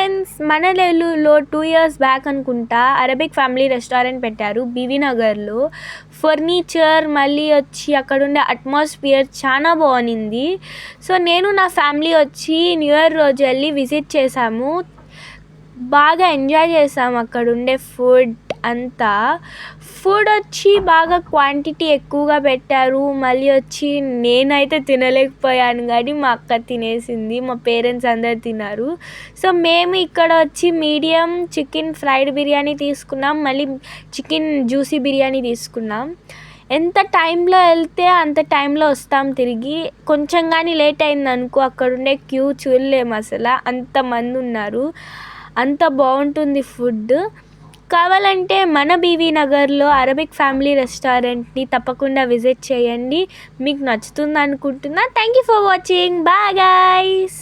Parents మన నెల్లూరులో 2 years back అనుకుంటా అరబిక్ ఫ్యామిలీ రెస్టారెంట్ పెట్టారు బీవీ నగర్లో. ఫర్నిచర్ మళ్ళీ వచ్చి అక్కడ ఉండే అట్మాస్ఫియర్ చాలా బాగుంది. సో నేను నా ఫ్యామిలీ వచ్చి న్యూ ఇయర్ రోజు వెళ్ళి విజిట్ చేసాము. బాగా ఎంజాయ్ చేసాము అక్కడ ఉండే ఫుడ్ అంతా. ఫుడ్ వచ్చి బాగా క్వాంటిటీ ఎక్కువగా పెట్టారు. మళ్ళీ వచ్చి నేనైతే తినలేకపోయాను కానీ మా అక్క తినేసింది, మా పేరెంట్స్ అందరు తిన్నారు. సో మేము ఇక్కడ వచ్చి మీడియం చికెన్ ఫ్రైడ్ బిర్యానీ తీసుకున్నాం, మళ్ళీ చికెన్ జ్యూసీ బిర్యానీ తీసుకున్నాం. ఎంత టైంలో వెళ్తే అంత టైంలో వస్తాం తిరిగి. కొంచెం కానీ లేట్ అయిందనుకో అక్కడ ఉండే క్యూ చూడలేము అసలు, అంతమంది ఉన్నారు. అంత బాగుంటుంది ఫుడ్. కావాలంటే మన బీవీ నగర్లో అరబిక్ ఫ్యామిలీ రెస్టారెంట్ని తప్పకుండా విజిట్ చేయండి, మీకు నచ్చుతుంది అనుకుంటున్నా. Thank you for watching. Bye guys.